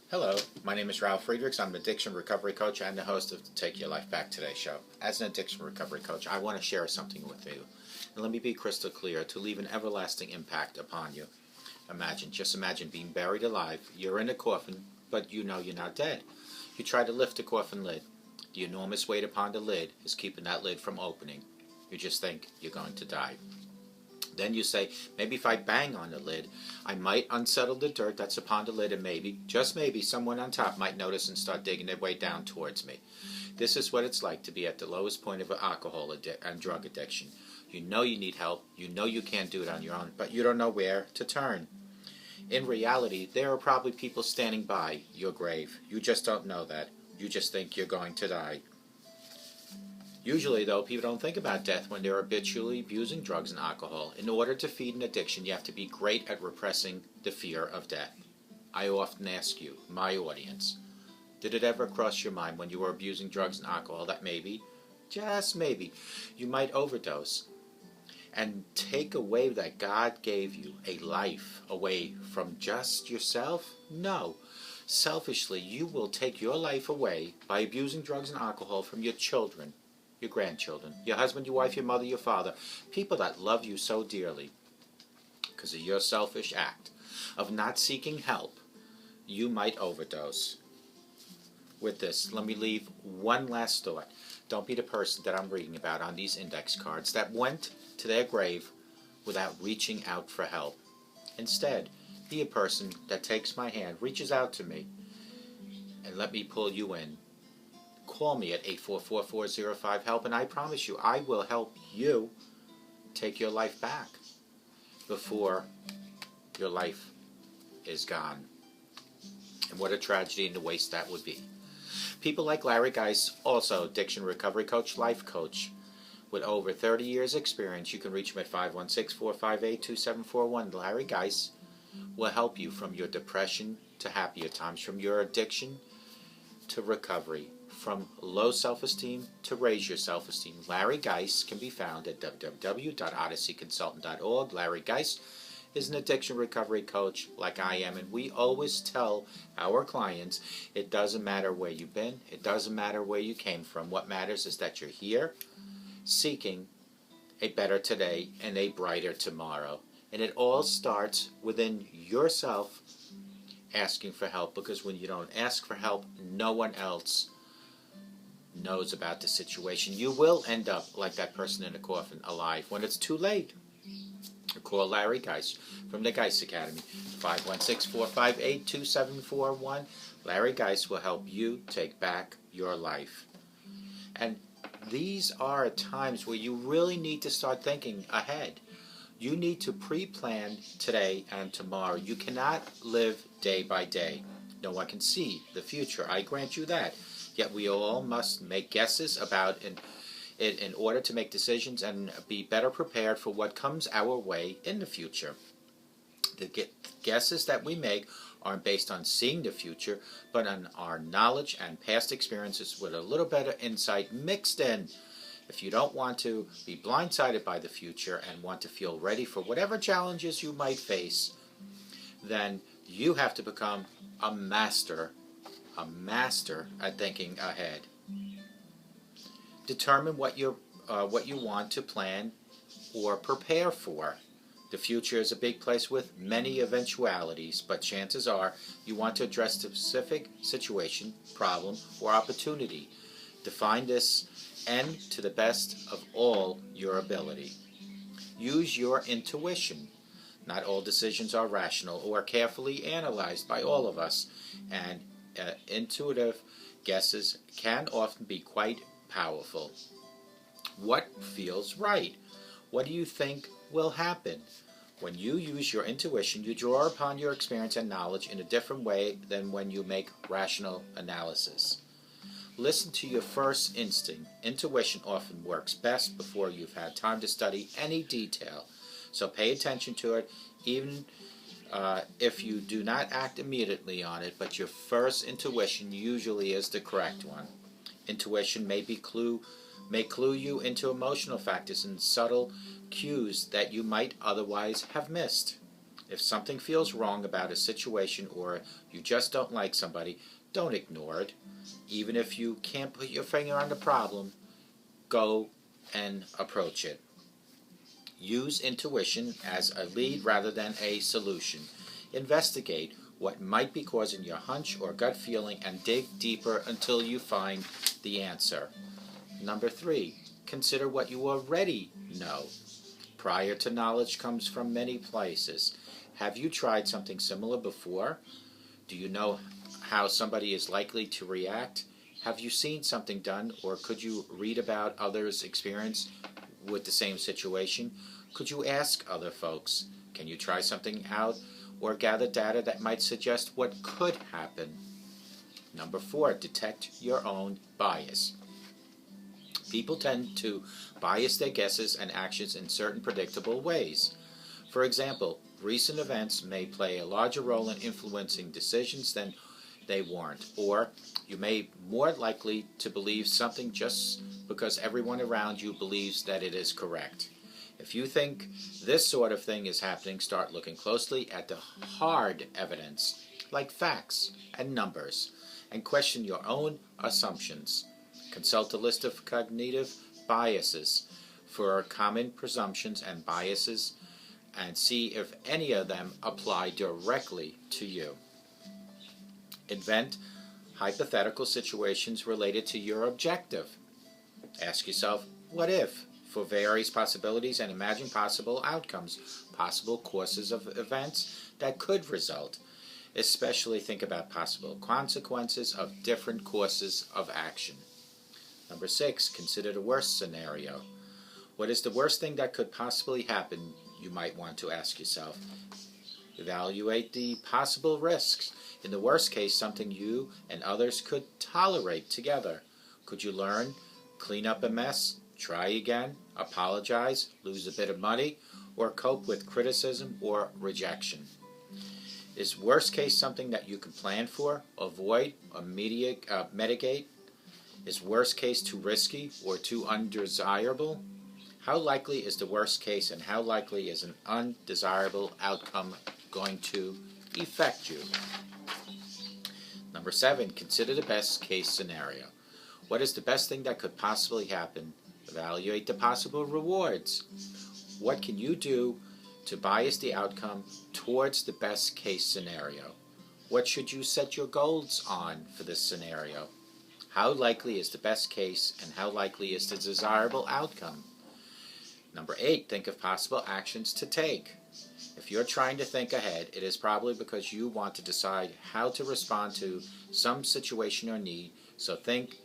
Hello, my name is Ralf Friedrichs. I'm an addiction recovery coach and the host of the Take Your Life Back Today show. As an addiction recovery coach, I want to share something with you. And let me be crystal clear, to leave an everlasting impact upon you. Just imagine being buried alive. You're in a coffin, but you know you're not dead. You try to lift the coffin lid. The enormous weight upon the lid is keeping that lid from opening. You just think you're going to die. Then you say, maybe if I bang on the lid, I might unsettle the dirt that's upon the lid, and maybe, just maybe, someone on top might notice and start digging their way down towards me. This is what it's like to be at the lowest point of alcohol and drug addiction. You know you need help, you know you can't do it on your own, but you don't know where to turn. In reality, there are probably people standing by your grave. You just don't know that. You just think you're going to die. Usually, though, people don't think about death when they're habitually abusing drugs and alcohol. In order to feed an addiction, you have to be great at repressing the fear of death. I often ask you, my audience, did it ever cross your mind when you were abusing drugs and alcohol that maybe, just maybe, you might overdose and take away that God gave you a life away from just yourself? No. Selfishly, you will take your life away by abusing drugs and alcohol from your children, your grandchildren, your husband, your wife, your mother, your father, people that love you so dearly. Because of your selfish act of not seeking help, you might overdose. With this, let me leave one last thought. Don't be the person that I'm reading about on these index cards that went to their grave without reaching out for help. Instead, be a person that takes my hand, reaches out to me, and let me pull you in. Call me at 844-405-HELP, and I promise you, I will help you take your life back before your life is gone. And what a tragedy and a waste that would be. People like Larry Geis, also addiction recovery coach, life coach, with over 30 years experience. You can reach him at 516-458-2741. Larry Geis will help you from your depression to happier times, from your addiction to recovery, from low self-esteem to raise your self-esteem. Larry Geis can be found at www.odysseyconsultant.org. Larry Geis is an addiction recovery coach like I am, and we always tell our clients, it doesn't matter where you've been, it doesn't matter where you came from. What matters is that you're here seeking a better today and a brighter tomorrow. And it all starts within yourself asking for help, because when you don't ask for help, no one else knows about the situation. You will end up like that person in a coffin, alive, when it's too late. Call Larry Geis from the Geis Academy, 516-458-2741. Larry Geis will help you take back your life. And these are times where you really need to start thinking ahead. You need to pre-plan today and tomorrow. You cannot live day by day. No one can see the future, I grant you that. Yet we all must make guesses about it in order to make decisions and be better prepared for what comes our way in the future. The guesses that we make aren't based on seeing the future, but on our knowledge and past experiences with a little bit of insight mixed in. If you don't want to be blindsided by the future and want to feel ready for whatever challenges you might face, then you have to become a master at thinking ahead. Determine what you want to plan or prepare for. The future is a big place with many eventualities, but chances are you want to address a specific situation, problem, or opportunity. Define this end to the best of all your ability. Use your intuition. Not all decisions are rational or carefully analyzed by all of us, and intuitive guesses can often be quite powerful. What feels right? What do you think will happen? When you use your intuition, you draw upon your experience and knowledge in a different way than when you make rational analysis. Listen to your first instinct. Intuition often works best before you've had time to study any detail. So pay attention to it, even if you do not act immediately on it, but your first intuition usually is the correct one. Intuition may clue you into emotional factors and subtle cues that you might otherwise have missed. If something feels wrong about a situation or you just don't like somebody, don't ignore it. Even if you can't put your finger on the problem, go and approach it. Use intuition as a lead rather than a solution. Investigate what might be causing your hunch or gut feeling and dig deeper until you find the answer. Number 3, consider what you already know. Prior to knowledge comes from many places. Have you tried something similar before? Do you know how somebody is likely to react? Have you seen something done, or could you read about others' experience with the same situation? Could you ask other folks? Can you try something out or gather data that might suggest what could happen? Number 4, detect your own bias. People tend to bias their guesses and actions in certain predictable ways. For example, recent events may play a larger role in influencing decisions than they warrant, or you may be more likely to believe something just because everyone around you believes that it is correct. If you think this sort of thing is happening, start looking closely at the hard evidence, like facts and numbers, and question your own assumptions. Consult a list of cognitive biases for common presumptions and biases and see if any of them apply directly to you. Invent hypothetical situations related to your objective. Ask yourself, what if, for various possibilities, and imagine possible outcomes, possible courses of events that could result. Especially think about possible consequences of different courses of action. Number 6, consider the worst scenario. What is the worst thing that could possibly happen, you might want to ask yourself. Evaluate the possible risks. In the worst case, something you and others could tolerate together. Could you learn, clean up a mess, try again, apologize, lose a bit of money, or cope with criticism or rejection? Is worst case something that you can plan for, avoid, or mitigate? Is worst case too risky or too undesirable? How likely is the worst case, and how likely is an undesirable outcome going to affect you? Number 7, consider the best case scenario. What is the best thing that could possibly happen? Evaluate the possible rewards. What can you do to bias the outcome towards the best case scenario? What should you set your goals on for this scenario? How likely is the best case, and how likely is the desirable outcome? Number 8, think of possible actions to take. If you're trying to think ahead, it is probably because you want to decide how to respond to some situation or need, so think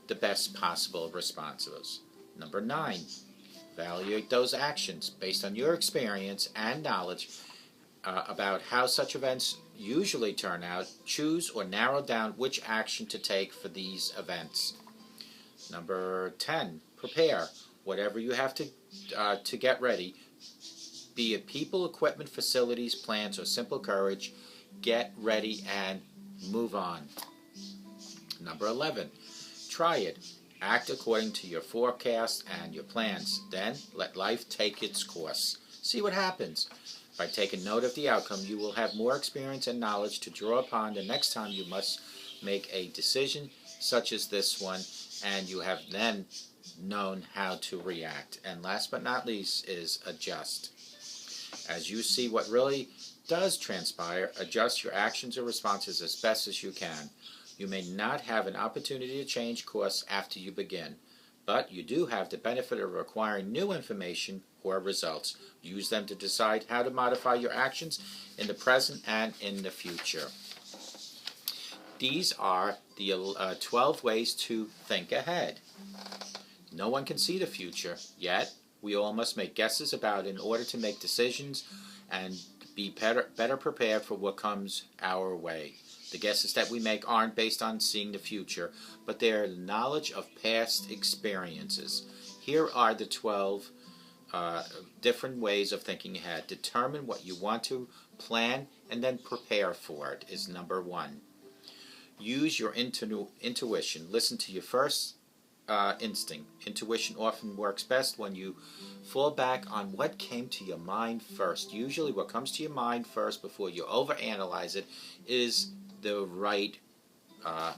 the best possible responses. Number 9, evaluate those actions based on your experience and knowledge about how such events usually turn out. Choose or narrow down which action to take for these events. Number 10, prepare. Whatever you have to get ready, be it people, equipment, facilities, plans, or simple courage, get ready and move on. Number 11, try it. Act according to your forecast and your plans. Then let life take its course. See what happens. By taking note of the outcome, you will have more experience and knowledge to draw upon the next time you must make a decision such as this one, and you have then known how to react. And last but not least is adjust. As you see what really does transpire, adjust your actions or responses as best as you can. You may not have an opportunity to change course after you begin, but you do have the benefit of acquiring new information or results. Use them to decide how to modify your actions in the present and in the future. These are the 12 ways to think ahead. No one can see the future, yet we all must make guesses about it in order to make decisions and be better prepared for what comes our way. The guesses that we make aren't based on seeing the future, but they are the knowledge of past experiences. Here are the 12 different ways of thinking ahead. Determine what you want to plan and then prepare for it is number 1. Use your intuition. Listen to your first instinct. Intuition often works best when you fall back on what came to your mind first. Usually what comes to your mind first before you overanalyze it is the right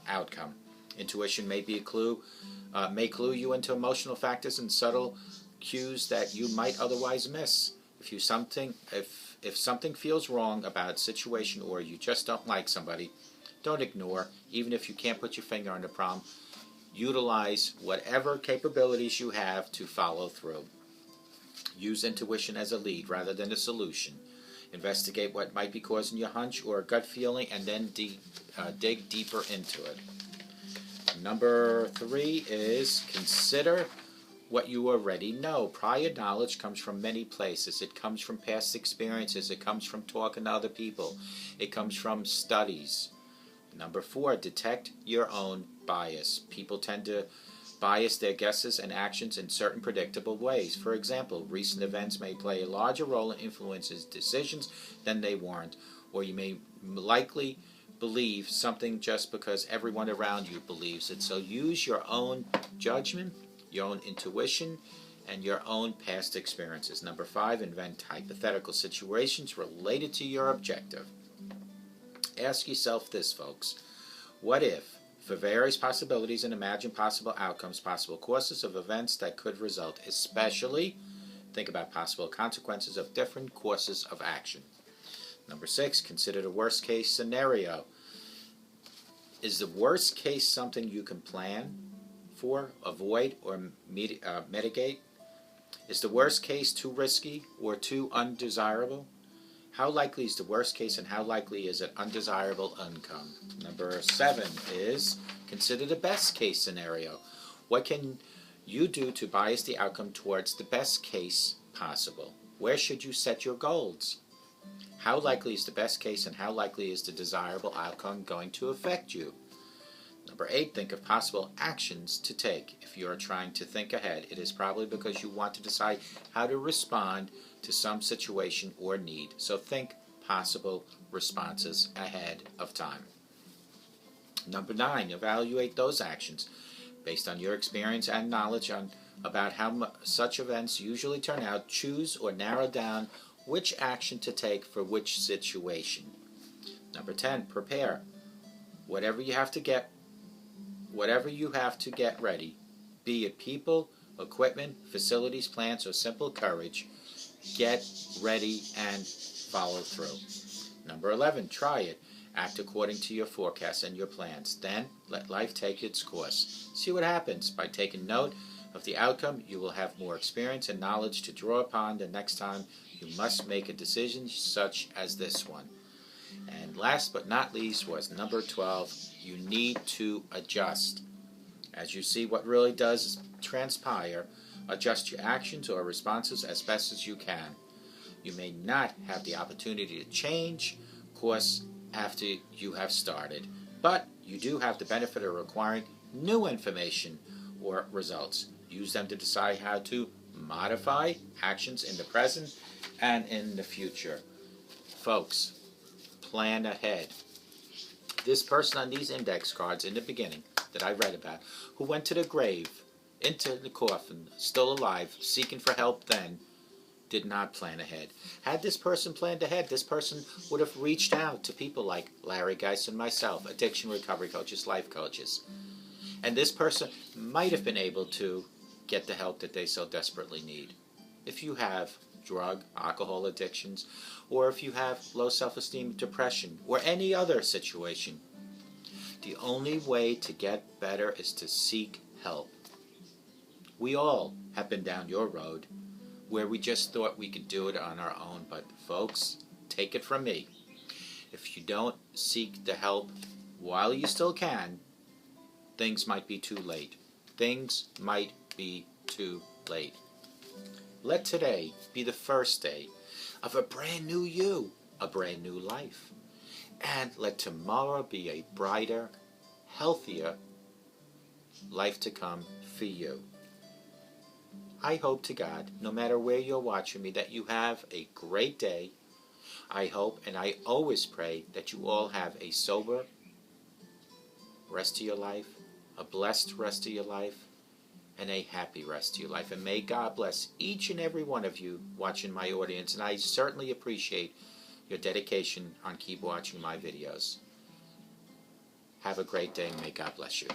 outcome. Intuition may be a clue, may clue you into emotional factors and subtle cues that you might otherwise miss. If something feels wrong about a situation or you just don't like somebody, don't ignore, even if you can't put your finger on the problem. Utilize whatever capabilities you have to follow through. Use intuition as a lead rather than a solution. Investigate what might be causing your hunch or gut feeling and then dig deeper into it. Number 3 is consider what you already know. Prior knowledge comes from many places. It comes from past experiences. It comes from talking to other people. It comes from studies. Number 4, detect your own bias. People tend to bias their guesses and actions in certain predictable ways. For example, recent events may play a larger role in influencing decisions than they warrant, or you may likely believe something just because everyone around you believes it. So use your own judgment, your own intuition, and your own past experiences. Number 5, invent hypothetical situations related to your objective. Ask yourself this, folks. What if, for various possibilities and imagine possible outcomes, possible courses of events that could result, especially think about possible consequences of different courses of action. Number 6, consider the worst case scenario. Is the worst case something you can plan for, avoid, or mitigate? Is the worst case too risky or too undesirable? How likely is the worst case and how likely is an undesirable outcome? Number 7 is consider the best case scenario. What can you do to bias the outcome towards the best case possible? Where should you set your goals? How likely is the best case and how likely is the desirable outcome going to affect you? Number 8, think of possible actions to take. If you are trying to think ahead, it is probably because you want to decide how to respond to some situation or need. So think possible responses ahead of time. Number 9, evaluate those actions based on your experience and knowledge about how such events usually turn out. Choose or narrow down which action to take for which situation. Number 10, prepare. Whatever you have to get ready, be it people, equipment, facilities, plants, or simple courage, get ready and follow through. Number 11, try it. Act according to your forecasts and your plans. Then let life take its course. See what happens. By taking note of the outcome, you will have more experience and knowledge to draw upon the next time you must make a decision such as this one. And last but not least was number 12, you need to adjust. As you see what really does transpire, adjust your actions or responses as best as you can. You may not have the opportunity to change course after you have started, but you do have the benefit of acquiring new information or results. Use them to decide how to modify actions in the present and in the future. Folks, plan ahead. This person on these index cards in the beginning that I read about, who went to the grave, into the coffin, still alive, seeking for help then, did not plan ahead. Had this person planned ahead, this person would have reached out to people like Larry Geist and myself, addiction recovery coaches, life coaches. And this person might have been able to get the help that they so desperately need. If you have drug, alcohol addictions, or if you have low self-esteem, depression, or any other situation, the only way to get better is to seek help. We all have been down your road where we just thought we could do it on our own, but folks, take it from me. If you don't seek the help while you still can, things might be too late. Things might be too late. Let today be the first day of a brand new you, a brand new life. And let tomorrow be a brighter, healthier life to come for you. I hope to God, no matter where you're watching me, that you have a great day. I hope and I always pray that you all have a sober rest of your life, a blessed rest of your life, and a happy rest to your life. And may God bless each and every one of you watching my audience. And I certainly appreciate your dedication on keep watching my videos. Have a great day, and may God bless you.